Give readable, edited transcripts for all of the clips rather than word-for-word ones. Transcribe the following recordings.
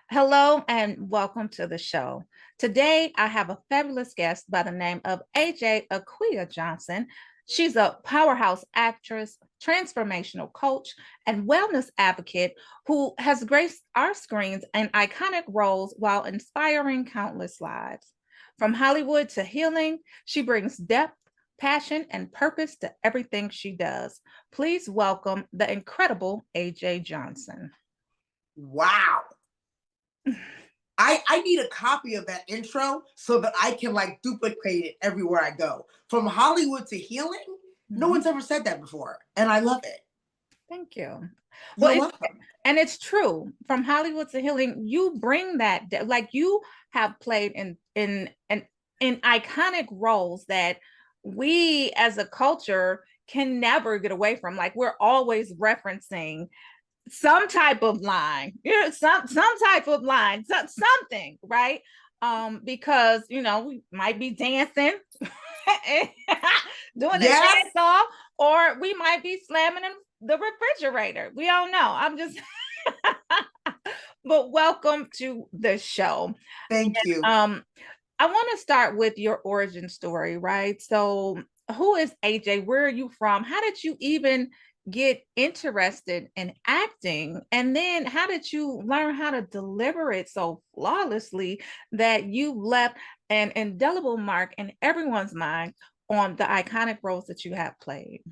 Hello and welcome to the show. Today, I have a fabulous guest by the name of AJ Aquia Johnson. She's a powerhouse actress, transformational coach, and wellness advocate who has graced our screens in iconic roles while inspiring countless lives. From Hollywood to healing, she brings depth, passion, and purpose to everything she does. Please welcome the incredible AJ Johnson. Wow. I need a copy of that intro so that I can like duplicate it everywhere I go. From Hollywood to healing, no one's ever said that before. And I love it. Thank you. Well, You're welcome. and it's true. From Hollywood to healing, you bring that like you have played in iconic roles that we as a culture can never get away from. Like we're always referencing some type of line, some type of line, something, right? Because we might be dancing, doing a Yes. dance off, or we might be slamming in the refrigerator. We don't know. I'm just but welcome to the show. Thank you. I want to start with your origin story, right? So, who is AJ? Where are you from? How did you even get interested in acting? And then, how did you learn how to deliver it so flawlessly that you left an indelible mark in everyone's mind on the iconic roles that you have played?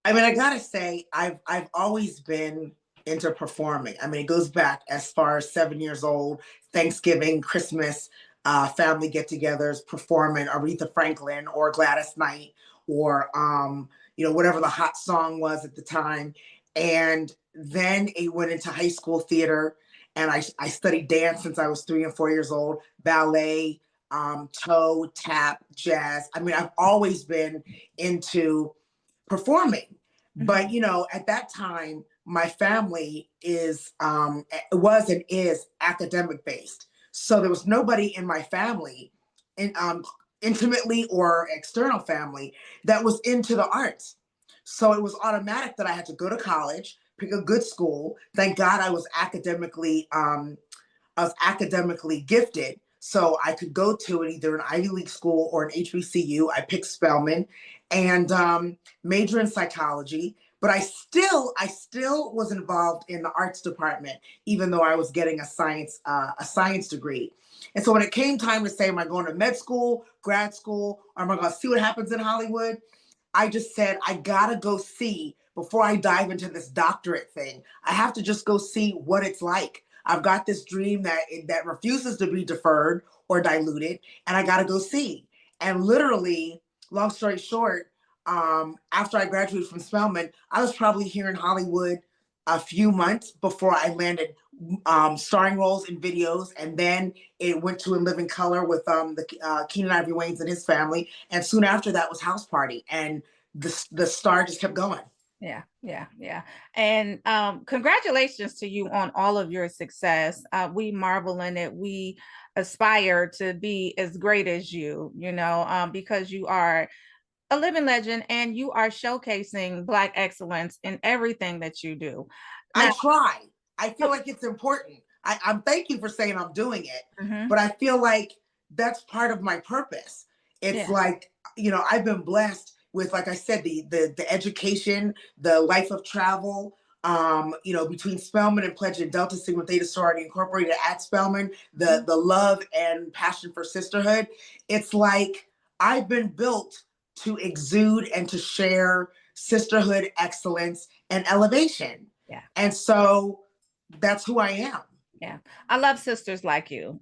I mean, I gotta say, I've always been into performing. I mean, it goes back as far as 7 years old, Thanksgiving, Christmas, family get-togethers, performing Aretha Franklin or Gladys Knight or whatever the hot song was at the time. And then it went into high school theater, and I studied dance since I was 3 and 4 years old, ballet, toe, tap, jazz. I mean, I've always been into performing. But at that time, my family was and is academic based. So there was nobody in my family, intimately or external family, that was into the arts. So it was automatic that I had to go to college, pick a good school. Thank God I was academically gifted, so I could go to it, either an Ivy League school or an HBCU. I picked Spelman and major in psychology. But I still was involved in the arts department, even though I was getting a science degree. And so when it came time to say, am I going to med school, grad school, or am I going to see what happens in Hollywood? I just said, I gotta go see before I dive into this doctorate thing. I have to just go see what it's like. I've got this dream that refuses to be deferred or diluted, and I gotta go see. And literally, long story short, after I graduated from Spelman, I was probably here in Hollywood a few months before I landed starring roles in videos, and then it went to In Living Color with Keenan Ivory Wayans and his family, and soon after that was House Party, and the star just kept going. Yeah. And congratulations to you on all of your success. We marvel in it. We aspire to be as great as because you are a living legend and you are showcasing Black excellence in everything that you do. I Now, try. I feel like it's important. I'm thank you for saying I'm doing it, mhm, but I feel like that's part of my purpose. It's yeah. like, I've been blessed with, like I said, the education, the life of travel. Between Spelman and Pledge and Delta Sigma Theta Sorority Incorporated at Spelman, the love and passion for sisterhood. It's like I've been built to exude and to share sisterhood excellence and elevation. Yeah. And so that's who I am. Yeah, I love sisters like you,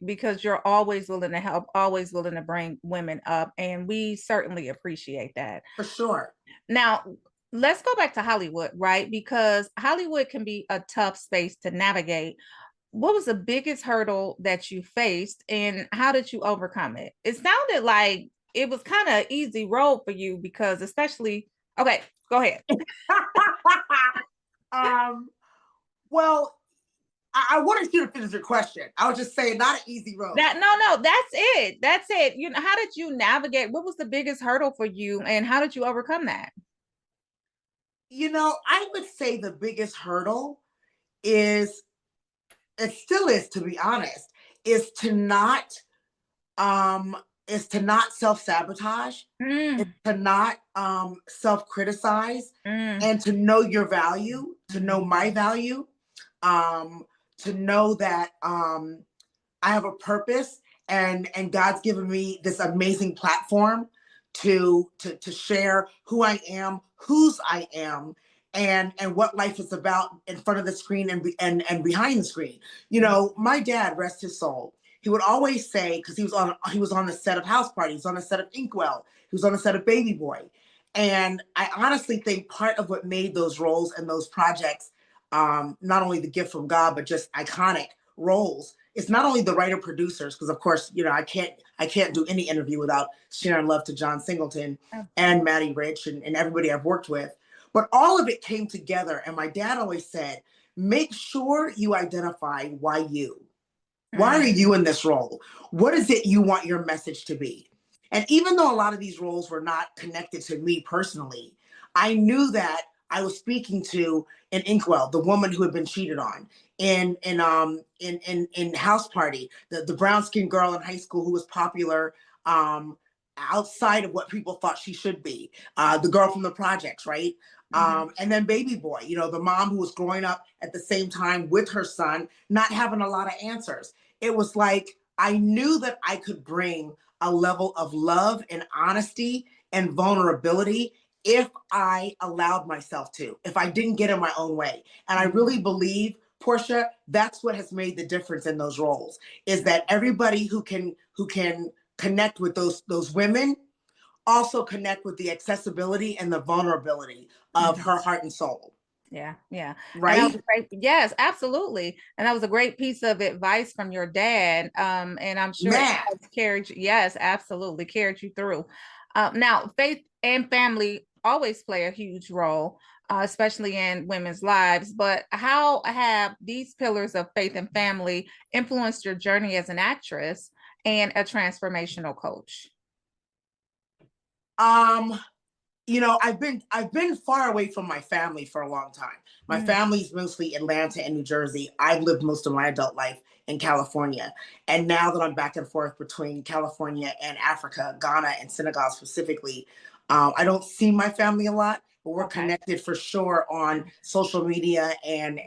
because you're always willing to help, always willing to bring women up, and we certainly appreciate that. For sure. Now, let's go back to Hollywood, right? Because Hollywood can be a tough space to navigate. What was the biggest hurdle that you faced, and how did you overcome it? It sounded like it was kind of easy road for you because, especially, okay, go ahead. um, well, I wanted you to finish your question. I was just saying, not an easy road. No, that's it. That's it. How did you navigate? What was the biggest hurdle for you, and how did you overcome that? I would say the biggest hurdle is it still is, to be honest, is to not um self-sabotage, is Mm, to not self-criticize, mm, and to know your value, to know mm, my value, um to know that I have a purpose, and God's given me this amazing platform to share who I am, whose I am, and what life is about in front of the screen and behind the screen. You know, my dad, rest his soul, he would always say, because he was on the set of House Party, he was on the set of Inkwell, he was on the set of Baby Boy, and I honestly think part of what made those roles and those projects, not only the gift from God but just iconic roles, it's not only the writer producers, because of course, you know, I can't do any interview without sharing love to John Singleton mm, and Maddie Rich and everybody I've worked with. But all of it came together. And my dad always said, make sure you identify why you. Why are mm, you in this role? What is it you want your message to be? And even though a lot of these roles were not connected to me personally, I knew that I was speaking to an Inkwell, the woman who had been cheated on, in House Party, the brown skinned girl in high school who was popular um, outside of what people thought she should be, the girl from the projects, right? mhm, And then Baby Boy, you know, the mom who was growing up at the same time with her son, not having a lot of answers. It was like I knew that I could bring a level of love and honesty and vulnerability if I allowed myself to, if I didn't get in my own way. And I mhm. really believe, Portia, that's what has made the difference in those roles, is that everybody who can connect with those women also connect with the accessibility and the vulnerability of her Mhm. heart and soul, Yeah, yeah. And that was right? a great, yes, absolutely. And that was a great piece of advice from your dad. And I'm sure it Math. has carried you, yes, absolutely, carried you through. Now, faith and family always play a huge role, especially in women's lives. But how have these pillars of faith and family influenced your journey as an actress and a transformational coach? Um, you know, I've been far away from my family for a long time. My Mm, family's mostly Atlanta and New Jersey. I've lived most of my adult life in California. And now that I'm back and forth between California and Africa, Ghana and Senegal specifically, I don't see my family a lot, but we're okay. connected for sure on social media and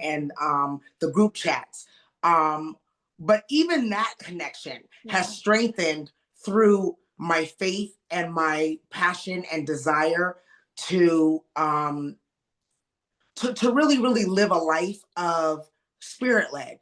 the group chats. Um, but even that connection has Yeah. strengthened through my faith and my passion and desire to to really live a life of spirit led.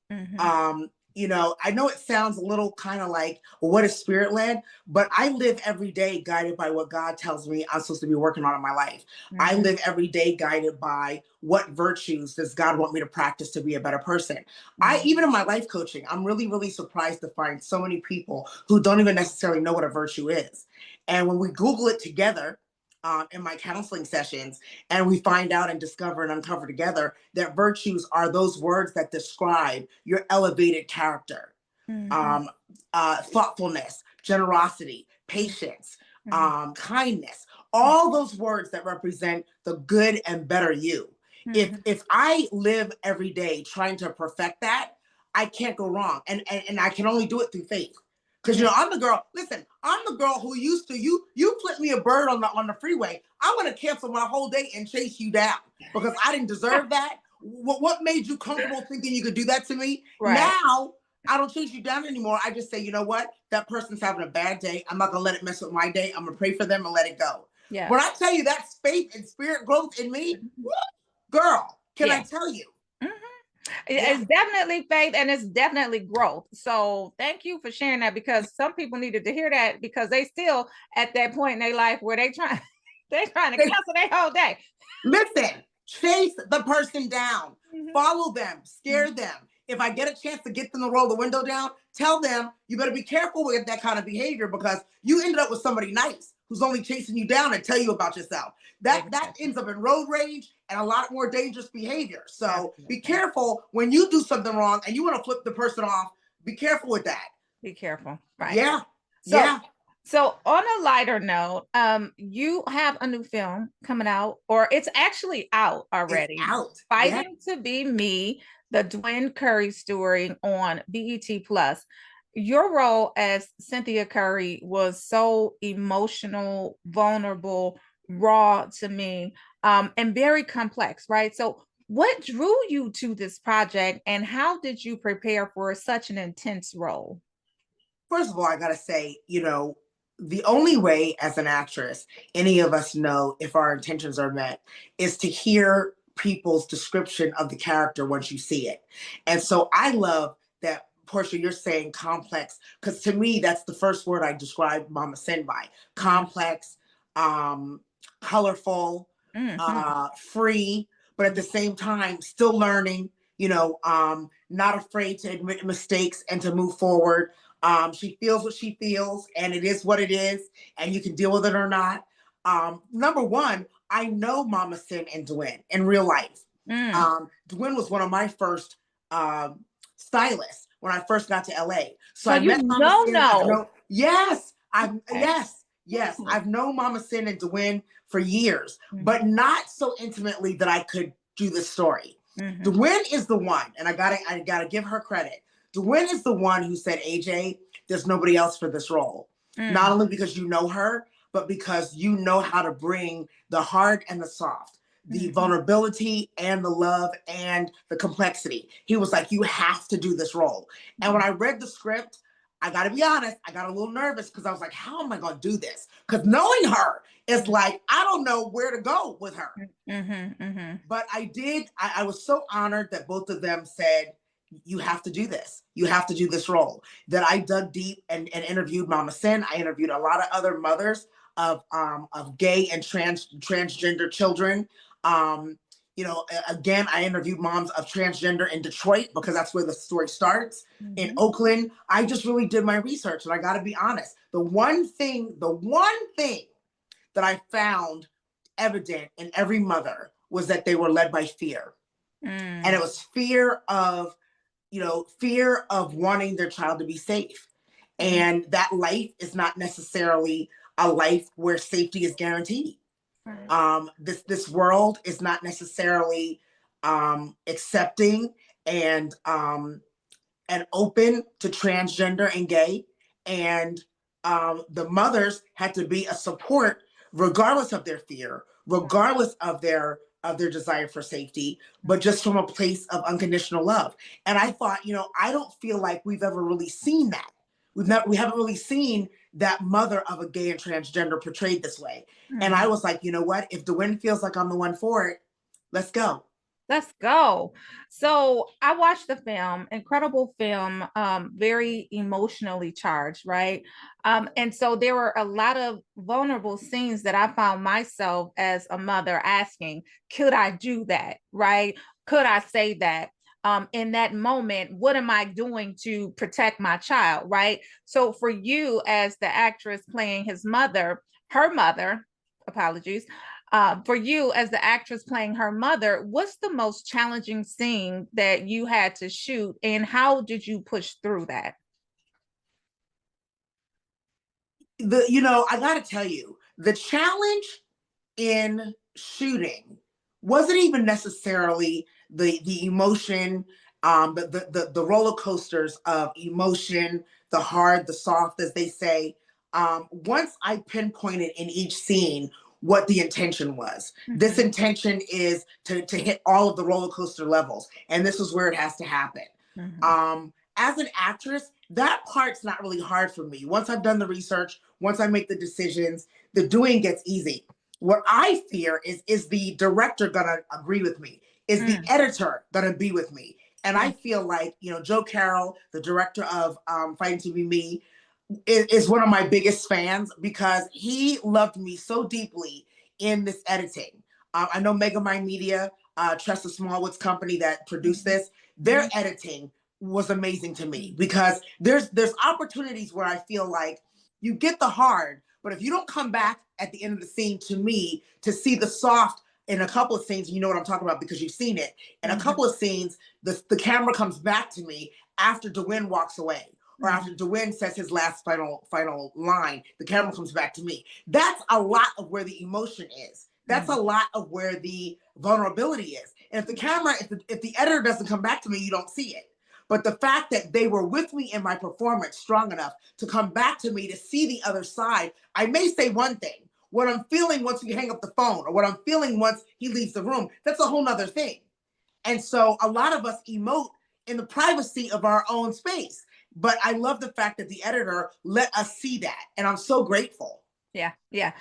Hmm. You know, I know it sounds a little kind of like, well, what is spirit led? But I live every day guided by what God tells me I'm supposed to be working on in my life. I Hmm. live every day guided by what virtues does God want me to practice to be a better person. I, even in my life coaching, I'm really surprised to find so many people who don't even necessarily know what a virtue is. And when we Google it together, in my counseling sessions, and we find out and discover and uncover together that virtues are those words that describe your elevated character, Hmm. um, thoughtfulness, generosity, patience, Hmm. kindness, all those words that represent the good and better you. Hmm. If I live every day trying to perfect that, I can't go wrong, and I can only do it through faith. Because you Yeah. know, I'm the girl. Listen, I'm the girl who used to you flip me a bird on the freeway. I'm gonna cancel my whole day and chase you down because I didn't deserve that. What made you comfortable thinking you could do that to me? Right. Now I don't chase you down anymore. I just say, you know what? That person's having a bad day. I'm not gonna let it mess with my day. I'm gonna pray for them and let it go. When Yes. I tell you that's faith and spirit growth in me, girl, can I Yeah. tell you? Mhm. Yeah. It's definitely faith and it's definitely growth. So thank you for sharing that because some people needed to hear that because they still at that point in their life where they trying to cancel their whole day. Listen, chase the person down, Mhm. follow them, scare them. If I get a chance to get them to roll the window down, tell them you better be careful with that kind of behavior because you ended up with somebody nice who's only chasing you down and tell you about yourself. That Exactly. ends up in road rage and a lot more dangerous behavior. So be Absolutely. careful when you do something wrong and you want to flip the person off. Be careful with that. Be careful. Right. Yeah, So yeah, so on a lighter note, you have a new film coming out, or it's actually out it's already. out. Yeah. Fighting to Be Me, the Dwen Curry Story on BET Plus. Your role as Cynthia Curry was so emotional, vulnerable, raw to me, and very complex, right? So, what drew you to this project, and how did you prepare for such an intense role? First of all, I gotta say, the only way as an actress any of us know if our intentions are met is to hear people's description of the character once you see it. And so I love that, Portia, you're saying complex, because to me, that's the first word I describe Mama Sin by. Mm-hmm. Complex, um, colorful, Mm-hmm. free, but at the same time, still learning, not afraid to admit mistakes and to move forward. She feels what she feels, and it is what it is, and you can deal with it or not. Number one, I know Mama Sin and Dwen in real life. Mm. Dwen was one of my first stylists when I first got to LA. So So I you met Mama know, Sin. I've no. known, yes, I've Okay. yes, I've known Mama Sin and Dwen for years, Mm-hmm. but not so intimately that I could do this story. Mm-hmm. Dwen is the one, and I gotta give her credit. Dwen is the one who said, AJ, there's nobody else for this role. Not Mm. only because you know her, but because you know how to bring the hard and the soft, the Mm-hmm. vulnerability and the love and the complexity. He was like, you have to do this role. And when I read the script, I got to be honest, I got a little nervous because I was like, how am I going to do this? Because knowing her is like, I don't know where to go with her. Mm-hmm. Mm-hmm. But I did, I was so honored that both of them said, you have to do this. You have to do this role. That I dug deep and interviewed Mama Sin. I interviewed a lot of other mothers of gay and transgender children. Um, again, I interviewed moms of transgender in Detroit because that's where the story starts. In Mm-hmm. Oakland, I just really did my research, and I got to be honest. The one thing that I found evident in every mother was that they were led by fear. And Mm. it was fear of wanting their child to be safe. Mm. And that life is not necessarily a life where safety is guaranteed. Right. This world is not necessarily accepting and open to transgender and gay. And the mothers had to be a support, regardless of their fear, regardless of their desire for safety, but just from a place of unconditional love. And I thought, I don't feel like we've ever really seen that. We haven't really seen that mother of a gay and transgender portrayed this way. And I Mm. was like, you know what? If the wind feels like I'm the one for it, let's go. Let's go. So I watched the film, incredible film, very emotionally charged, right? And so there were a lot of vulnerable scenes that I found myself as a mother asking, could I do that? Right? Could I say that? In that moment, what am I doing to protect my child? Right. So for you, as the actress playing her mother, apologies, for you as the actress playing her mother, what's the most challenging scene that you had to shoot, and how did you push through that? I got to tell you, the challenge in shooting wasn't even necessarily the emotion, the roller coasters of emotion, the hard, the soft, as they say. Once I pinpointed in each scene what the intention was, this Mm-hmm. intention is to hit all of the roller coaster levels, and this is where it has to happen. Mm-hmm. As an actress, that part's not really hard for me. Once I've done the research, once I make the decisions, the doing gets easy. What I fear is the director gonna agree with me? Is the Mm-hmm. editor gonna be with me? And I feel like, Joe Carroll, the director of Fighting to Be Me, is one of my biggest fans because he loved me so deeply in this editing. I know Megamind Media, Tressa Smallwood's company that produced Mm-hmm. this, their editing was amazing to me because there's opportunities where I feel like you get the hard, but if you don't come back at the end of the scene to me to see the soft in a couple of scenes, you know what I'm talking about because you've seen it. In a Mm-hmm. couple of scenes, the camera comes back to me after Dwayne walks away or after Dwayne says his last final line, the camera comes back to me. That's a lot of where the emotion is. That's a Mm-hmm. lot of where the vulnerability is. And if the camera, if the editor doesn't come back to me, you don't see it. But the fact that they were with me in my performance strong enough to come back to me to see the other side, I may say one thing. What I'm feeling once we hang up the phone, or what I'm feeling once he leaves the room, that's a whole nother thing. And so a lot of us emote in the privacy of our own space. But I love the fact that the editor let us see that. And I'm so grateful. Yeah, yeah.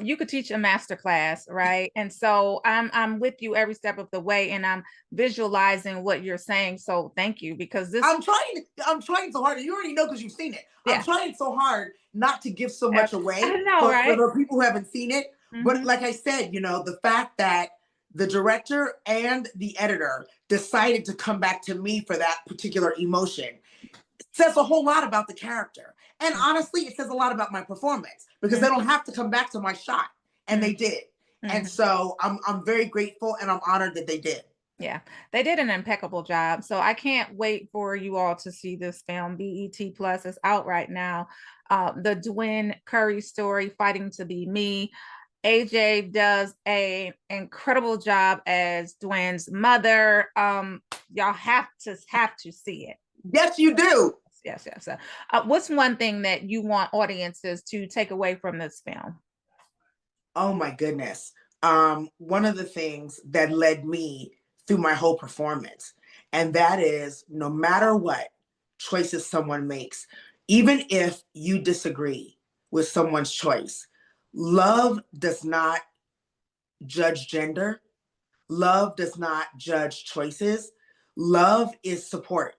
You could teach a master class, right? And so I'm with you every step of the way, and I'm visualizing what you're saying. So thank you, because this I'm trying so hard. You already know because you've seen it. I'm yeah, trying so hard not to give so much away I know, for right? the people who haven't seen it. But Mm-hmm. like I said, the fact that the director and the editor decided to come back to me for that particular emotion says a whole lot about the character. And honestly, it says a lot about my performance because they don't have to come back to my shot. And they did. And so I'm very grateful and I'm honored that they did. Yeah, they did an impeccable job. So I can't wait for you all to see this film. BET Plus is out right now. The Dwen Curry Story, Fighting to Be Me. AJ does an incredible job as Dwen's mother. Y'all have to see it. Yes, you do. Yes, yes. What's one thing that you want audiences to take away from this film? Oh my goodness. One of the things that led me through my whole performance, and that is no matter what choices someone makes, even if you disagree with someone's choice, love does not judge gender. Love does not judge choices. Love is support.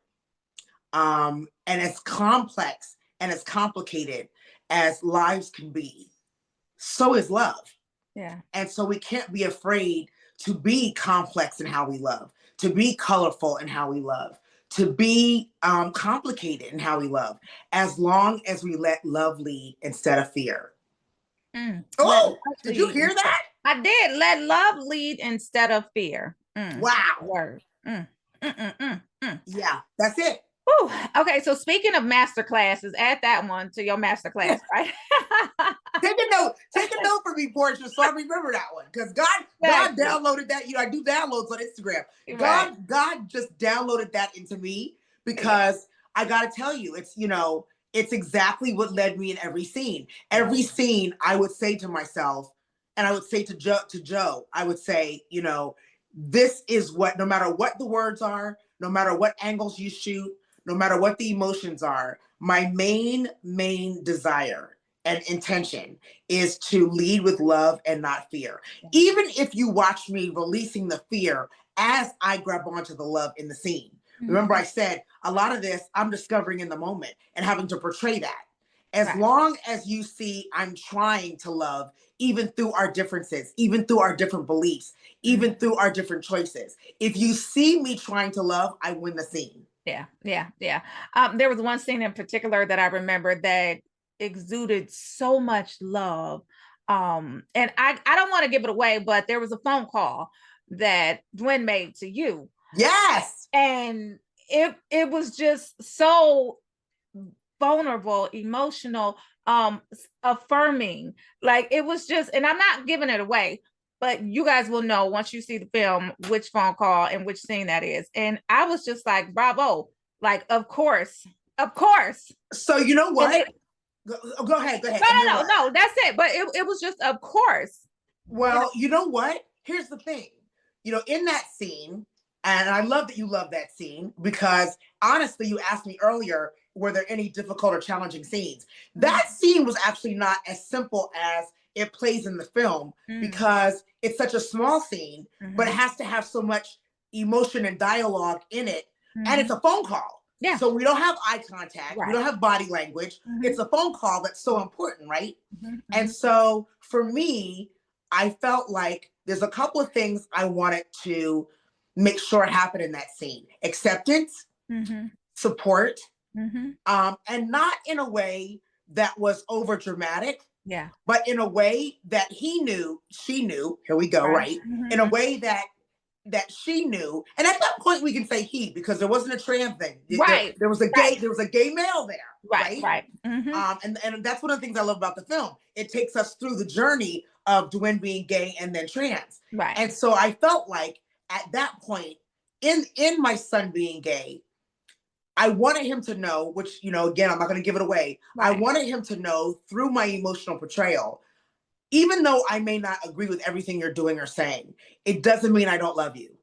And as complex and as complicated as lives can be, so is love. Yeah. And so we can't be afraid to be complex in how we love, to be colorful in how we love, to be complicated in how we love, as long as we let love lead instead of fear. Oh, did you hear that? I did. Let love lead instead of fear. Wow. Word. Yeah, that's it. Whew. Okay, so speaking of master classes, add that one to your master class, right? Take a note for me, Portia, so I remember that one. Because God downloaded that. I do downloads on Instagram. Right. God just downloaded that into me because I gotta tell you, it's exactly what led me in every scene. Every scene, I would say to myself, and I would say to Joe, I would say, this is what, no matter what the words are, no matter what angles you shoot, no matter what the emotions are, my main desire and intention is to lead with love and not fear. Even if you watch me releasing the fear as I grab onto the love in the scene. Remember, I said a lot of this I'm discovering in the moment and having to portray that. As long as you see I'm trying to love, even through our differences, even through our different beliefs, even through our different choices. If you see me trying to love, I win the scene. Yeah. There was one scene in particular that I remember that exuded so much love. And I don't want to give it away, but there was a phone call that Dwen made to you. Yes. And it was just so vulnerable, emotional, affirming. Like it was just, and I'm not giving it away, but you guys will know once you see the film which phone call and which scene that is. And I was just like, bravo, like of course. So you know what? Go ahead. No, that's it. But it was just of course. Well, you know what? Here's the thing. In that scene, and I love that you love that scene because honestly, you asked me earlier, were there any difficult or challenging scenes? That scene was actually not as simple as it plays in the film because it's such a small scene, but it has to have so much emotion and dialogue in it. And it's a phone call. Yeah. So we don't have eye contact. Right. We don't have body language. It's a phone call that's so important, right? And so for me, I felt like there's a couple of things I wanted to make sure happen in that scene. Acceptance, support, and not in a way that was over dramatic. Yeah. But in a way that she knew, here we go, right? In a way that she knew. And at that point we can say he, because there wasn't a trans thing. Right. There was a gay male there. Right. And that's one of the things I love about the film. It takes us through the journey of Dwen being gay and then trans. Right. And so I felt like at that point, in my son being gay, I wanted him to know, which, again, I'm not going to give it away. I Right. wanted him to know through my emotional portrayal, even though I may not agree with everything you're doing or saying, it doesn't mean I don't love you.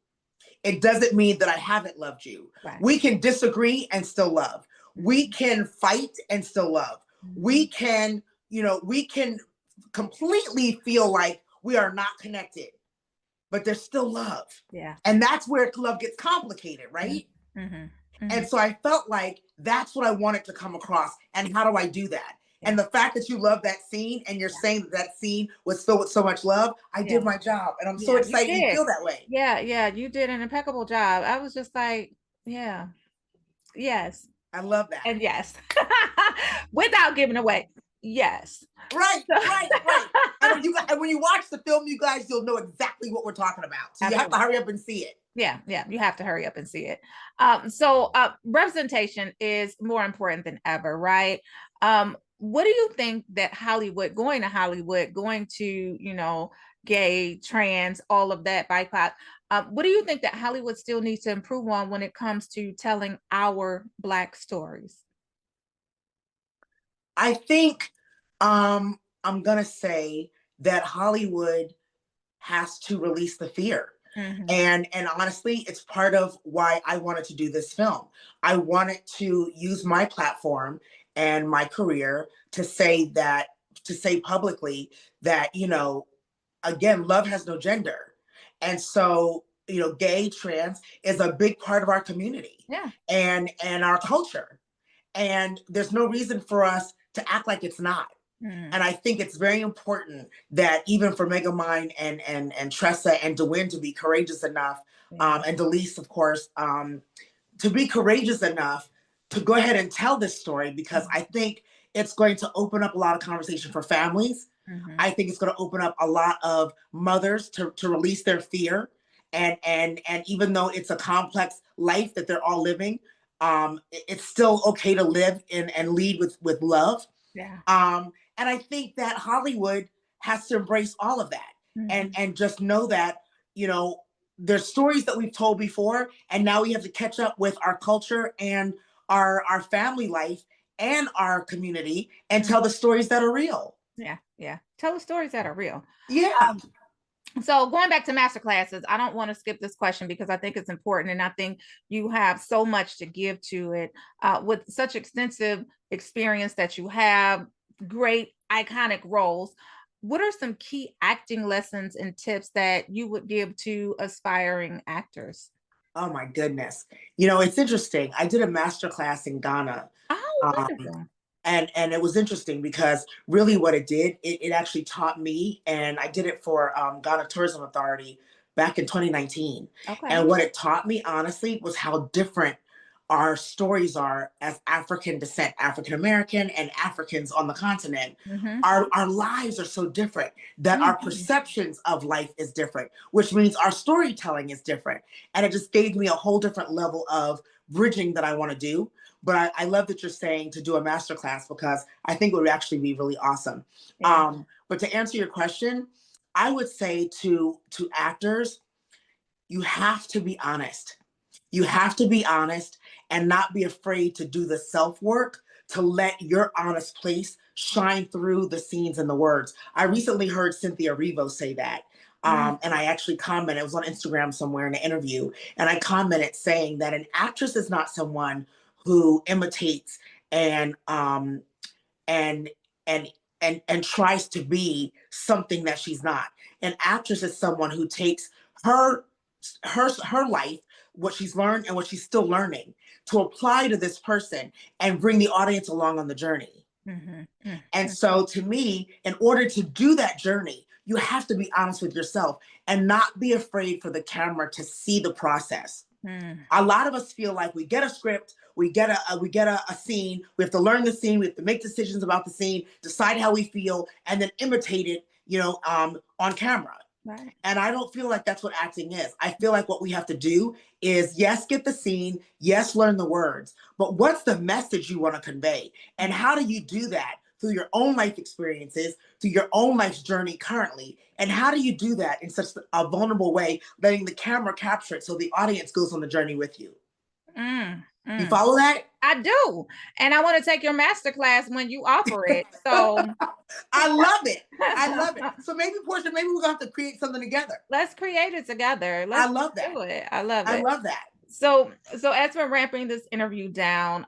It doesn't mean that I haven't loved you. Right. We can disagree and still love. We can fight and still love. We can, we can completely feel like we are not connected, but there's still love. Yeah. And that's where love gets complicated, right? Mm-hmm. And so I felt like that's what I wanted to come across. And how do I do that? Yeah. And the fact that you love that scene and you're saying that scene was filled with so much love, I did my job. And I'm so excited you feel that way. Yeah, you did an impeccable job. I was just like, yeah, yes, I love that. and yes, without giving away. Yes. Right. And when you watch the film, you guys, you'll know exactly what we're talking about. So you have to hurry up and see it. Yeah, you have to hurry up and see it. So representation is more important than ever, right? What do you think that going to, gay, trans, all of that, BIPOC, what do you think that Hollywood still needs to improve on when it comes to telling our Black stories? I think I'm gonna say that Hollywood has to release the fear. And honestly, it's part of why I wanted to do this film. I wanted to use my platform and my career to say publicly that, again, love has no gender. And so, gay, trans is a big part of our community. Yeah. And our culture. And there's no reason for us to act like it's not. And I think it's very important that even for Megamind and Tressa and Dwen to be courageous enough, and Delise, of course, to be courageous enough to go ahead and tell this story, because I think it's going to open up a lot of conversation for families. I think it's going to open up a lot of mothers to release their fear. And even though it's a complex life that they're all living, it's still okay to live in and lead with love. Yeah. And I think that Hollywood has to embrace all of that and just know that, there's stories that we've told before, and now we have to catch up with our culture and our family life and our community and tell the stories that are real. Yeah. Tell the stories that are real. Yeah. So going back to master classes, I don't want to skip this question because I think it's important, and I think you have so much to give to it with such extensive experience that you have, great iconic roles. What are some key acting lessons and tips that you would give to aspiring actors? Oh my goodness. It's interesting. I did a master class in Ghana. Oh, Um, wonderful. and it was interesting because really what it did, it actually taught me, and I did it for Ghana Tourism Authority back in 2019. Okay. And what it taught me, honestly, was how different our stories are as African descent, African American, and Africans on the continent. Our lives are so different that our perceptions of life is different, which means our storytelling is different. And it just gave me a whole different level of bridging that I want to do. But I love that you're saying to do a masterclass, because I think it would actually be really awesome. Yeah. But to answer your question, I would say to actors, you have to be honest. You have to be honest and not be afraid to do the self-work, to let your honest place shine through the scenes and the words. I recently heard Cynthia Erivo say that. And I actually commented, it was on Instagram somewhere in an interview, and I commented saying that an actress is not someone who imitates and and and and tries to be something that she's not. An actress is someone who takes her her life, what she's learned and what she's still learning, to apply to this person and bring the audience along on the journey. And so to me, in order to do that journey, you have to be honest with yourself and not be afraid for the camera to see the process. A lot of us feel like we get a script, we get a scene, we have to learn the scene, we have to make decisions about the scene, decide how we feel, and then imitate it, on camera. Right. And I don't feel like that's what acting is. I feel like what we have to do is, yes, get the scene, yes, learn the words, but what's the message you want to convey? And how do you do that through your own life experiences, through your own life's journey currently. And how do you do that in such a vulnerable way, letting the camera capture it so the audience goes on the journey with you? You follow that? I do. And I want to take your master class when you offer it. So I love it. I love it. So maybe, Portia, maybe we're going to have to create something together. let's create it together. I Let's love that. do it. I love I it. love that. So as we're ramping this interview down,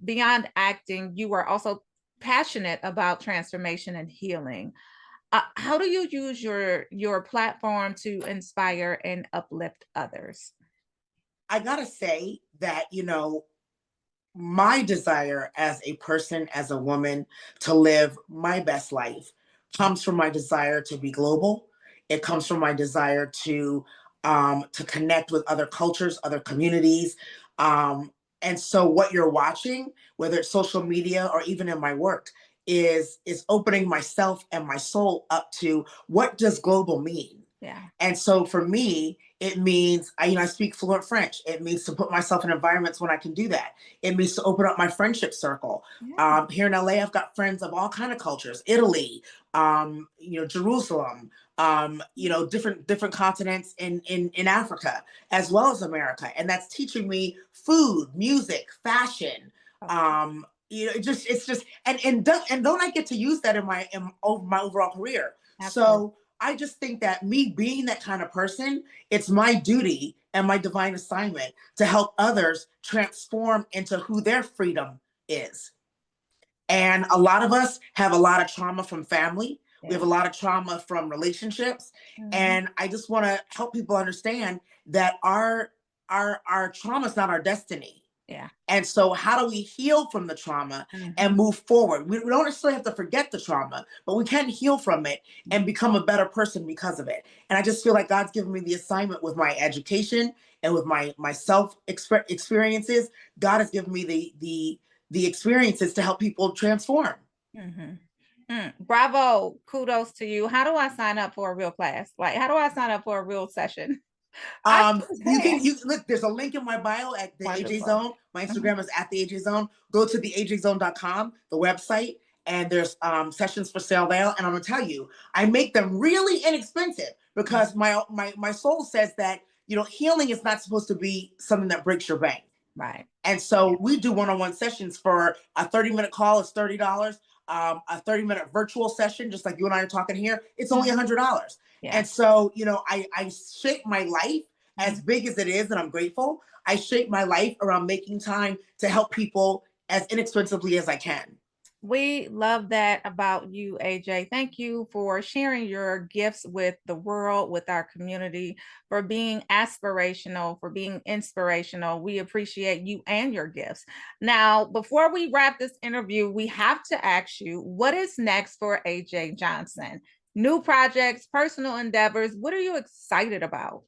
beyond acting, you are also passionate about transformation and healing. How do you use your platform to inspire and uplift others? I gotta say that, my desire as a person, as a woman, to live my best life comes from my desire to be global. It comes from my desire to connect with other cultures, other communities. And so what you're watching, whether it's social media or even in my work, is opening myself and my soul up to what does global mean? Yeah. And so for me, it means I speak fluent French. It means to put myself in environments when I can do that. It means to open up my friendship circle. Yeah. Here in LA, I've got friends of all kind of cultures: Italy, Jerusalem, different continents in Africa, as well as America, and that's teaching me food, music, fashion. It's just and don't I get to use that in my overall career? Absolutely. So I just think that me being that kind of person, it's my duty and my divine assignment to help others transform into who their freedom is. And a lot of us have a lot of trauma from family. Yeah. We have a lot of trauma from relationships. Mm-hmm. And I just want to help people understand that our trauma is not our destiny. Yeah. And so how do we heal from the trauma and move forward? We don't necessarily have to forget the trauma, but we can heal from it and become a better person because of it. And I just feel like God's given me the assignment with my education and with my self experiences. God has given me the experiences to help people transform. Bravo. Kudos to you. How do I sign up for a real class? Like, how do I sign up for a real session? You look, there's a link in my bio at the Wonderful. AJ Zone. My Instagram is at the AJ Zone. Go to the AJZone.com, the website, and there's sessions for sale there. And I'm gonna tell you, I make them really inexpensive because my soul says that healing is not supposed to be something that breaks your bank. Right. And so we do one-on-one sessions. For a 30-minute call is $30. A 30-minute virtual session, just like you and I are talking here, it's only $100. Yeah. And so, I shape my life, as big as it is, and I'm grateful. I shape my life around making time to help people as inexpensively as I can. We love that about you, AJ. Thank you for sharing your gifts with the world, with our community, for being aspirational, for being inspirational. We appreciate you and your gifts. Now, before we wrap this interview, we have to ask you, what is next for AJ Johnson? New projects, personal endeavors. What are you excited about?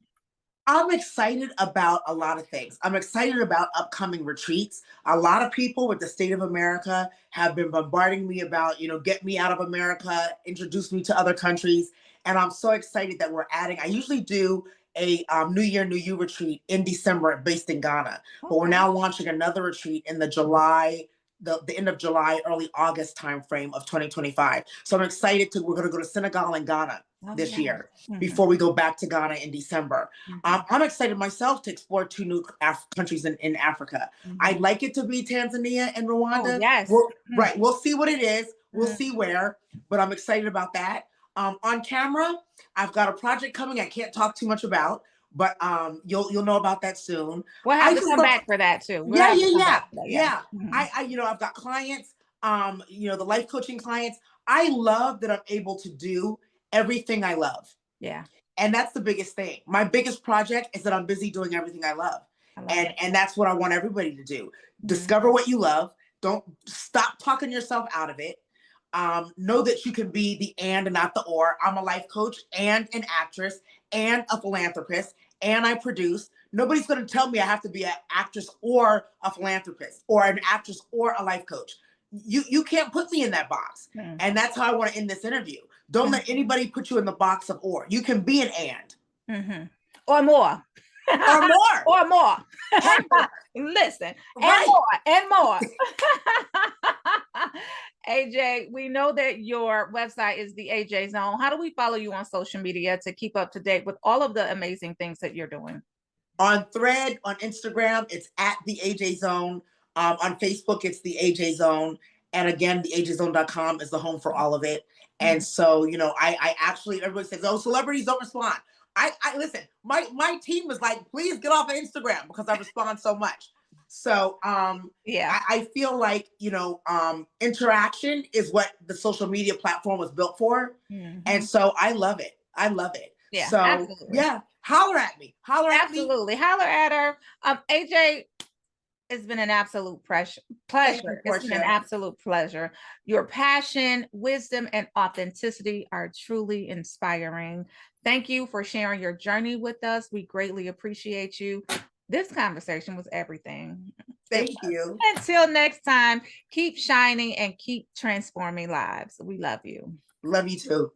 I'm excited about a lot of things. I'm excited about upcoming retreats. A lot of people with the state of America have been bombarding me about, get me out of America, introduce me to other countries. And I'm so excited that we're adding. I usually do a New Year, New You retreat in December based in Ghana. But we're now launching another retreat in the end of July, early August timeframe of 2025. So I'm excited we're going to go to Senegal and Ghana this year before we go back to Ghana in December. I'm excited myself to explore two new countries in Africa. I'd like it to be Tanzania and Rwanda. Oh, yes. Right. We'll see what it is. We'll see where, but I'm excited about that. On camera, I've got a project coming I can't talk too much about, but you'll know about that soon. We'll have to come back for that too. Yeah. I've got clients, the life coaching clients. I love that I'm able to do everything I love. Yeah. And that's the biggest thing. My biggest project is that I'm busy doing everything I love. And that's what I want everybody to do. Discover what you love. Don't stop talking yourself out of it. Know that you can be the and not the or. I'm a life coach and an actress and a philanthropist, and I produce. Nobody's going to tell me I have to be an actress or a philanthropist or an actress or a life coach. You can't put me in that box. And that's how I want to end this interview. Don't let anybody put you in the box of or. You can be an and. Or more. Or more. Or more. Listen. Right. And more. AJ, we know that your website is the AJ Zone. How do we follow you on social media to keep up to date with all of the amazing things that you're doing? On Thread, on Instagram, it's at the AJ Zone. On Facebook, it's the AJ Zone. And again, the AJZone.com is the home for all of it. And so, you know, I actually, everybody says, oh, celebrities don't respond. I listen, my team is like, please get off of Instagram because I respond so much. So Yeah. I feel like, you know, interaction is what the social media platform was built for. And so I love it. I love it. Yeah, So absolutely. yeah, holler at me. Holler at me. Absolutely. Holler at her. AJ, it's been an absolute pleasure. It's been an Portia. absolute pleasure. Your passion, wisdom, and authenticity are truly inspiring. Thank you for sharing your journey with us. We greatly appreciate you. This conversation was everything. Thank you. Until next time, keep shining and keep transforming lives. We love you. Love you too.